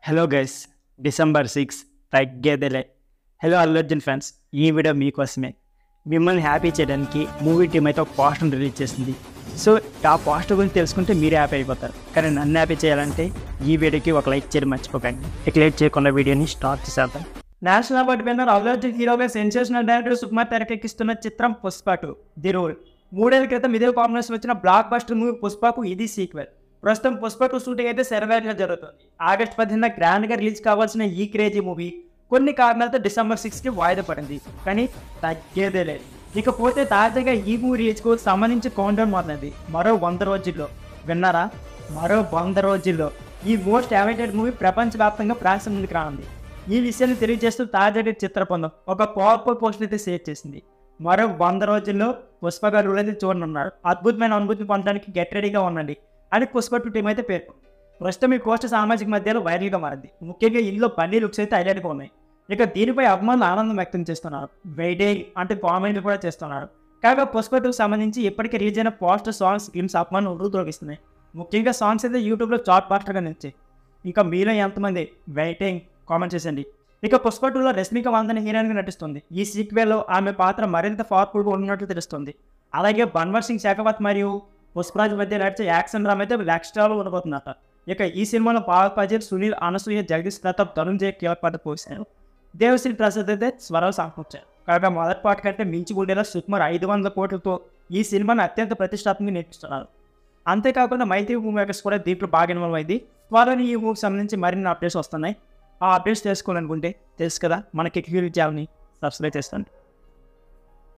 Hello guys, December 6 తగ్గేదేలే. Hello Allu Arjun fans, ఈ video మీకోసమే. మిమ్మల్ని హ్యాపీ చేయడానికి మూవీ టీం అయితే ఒక పోస్టర్ని రిలీజ్ చేసింది. సో ఆ పోస్టర్ గురించి తెలుసుకుంటే మీరు హ్యాపీ అయిపోతారు. కానీ నన్ను హ్యాపీ చేయాలంటే ఈ వీడియోకి ఒక లైక్ చేయడం మర్చిపోకండి. ఇక లేట్ చేయకుండా వీడియోని స్టార్ట్ చేసేద్దాం. National award winner Allu Arjun హీరోగా సెన్సేషనల్ డైరెక్టర్ సుకుమార్ తెరకెక్కిస్తున్న చిత్రం పుష్ప 2 ది రూల్. 3 ఏళ్ల క్రితం ఇదే కాంబినేషన్ వచ్చిన బ్లాక్ బస్టర్ మూవీ పుష్పకు ఇది సీక్వెల్. ప్రస్తుతం పుష్ప 2 షూటింగ్ అయితే శరవేగంగా జరుగుతుంది. ఆగస్టు 15న గ్రాండ్గా రిలీజ్ కావాల్సిన ఈ క్రేజీ మూవీ కొన్ని కారణాలతో December 6కి వాయిదా పడింది. కానీ తగ్గేదే లేదు. ఇకపోతే తాజాగా ఈ మూవీ రిలీజ్కు సంబంధించి కౌంటౌన్ మొదలైంది. మరో 100 రోజుల్లో, విన్నారా, మరో 100 రోజుల్లో ఈ మోస్ట్ అవైటెడ్ మూవీ ప్రపంచవ్యాప్తంగా ప్రేక్షకుల ముందుకు రానుంది. ఈ విషయాన్ని తెలియజేస్తూ తాజాగా చిత్ర బృందం ఒక పవర్ఫుల్ పోస్ట్ అయితే షేర్ చేసింది. మరో 100 రోజుల్లో పుష్ప గారు అయితే చూడనున్నారు. అద్భుతమైన అనుభూతిని పొందడానికి గెట్ రెడీగా ఉండండి అని పుష్ప 2 టీం అయితే పేర్కొంది. ప్రస్తుతం ఈ పోస్ట్ సామాజిక మధ్యలో వైరల్గా మారింది. ముఖ్యంగా ఇందులో బన్నీ లుక్స్ అయితే హైలైట్గా ఉన్నాయి. ఇక దీనిపై అభిమానులు ఆనందం వ్యక్తం చేస్తున్నారు. వెయిటింగ్ అంటే కామెంట్లు కూడా చేస్తున్నారు. కాగా పుష్ప 2కి సంబంధించి ఇప్పటికే రిలీజ్ అయిన పోస్టర్, సాంగ్స్, గేమ్స్ అభిమానులు ఉర్రూతొలగిస్తున్నాయి. ముఖ్యంగా సాంగ్స్ అయితే యూట్యూబ్లో చాట్ బాస్టర్గా నిలిచాయి. ఇంకా మీలో ఎంతమంది వెయిటింగ్ కామెంట్ చేసండి. ఇక పుష్ప 2లో రష్మిక మందన హీరోయిన్గా నటిస్తుంది. ఈ సీక్వెల్లో ఆమె పాత్ర మరింత పవర్ఫుల్గా ఉన్నట్లు తెలుస్తుంది. అలాగే బన్వర్ సింగ్ షెకావత్ మరియు పుష్పరాజ్ మధ్య నడిచే యాక్షన్ డ్రామా అయితే నెక్స్ట్రాలో ఉండబోతుందట. ఇక ఈ సినిమాలో పావల్ పజల్, సునీల్, అనసూయ, జగదీష్ ప్రతాప్, తరుణ్ జై కీలక పాత్ర పోషించారు. దేవశ్రీ ప్రసాద్ అయితే స్వరాలు సమకూర్చారు. కాగా మొదటి పాట కంటే మించి ఉండేలా సుకుమార్ 500 కోట్లతో ఈ సినిమాను అత్యంత ప్రతిష్టాత్మకంగా నిర్మిస్తున్నారు. అంతేకాకుండా మైత్రి మూవీ మేకర్స్ కూడా దీంట్లో బాగా ఇన్వాల్వ్ అయింది. త్వరలో ఈ మూవీకి సంబంధించి మరిన్ని అప్డేట్స్ వస్తున్నాయి. ఆ అప్డేట్స్ తెలుసుకోవాలనుకుంటే తెలుసు కదా, మనకి ఛానల్ని సబ్స్క్రైబ్ చేసుకోండి.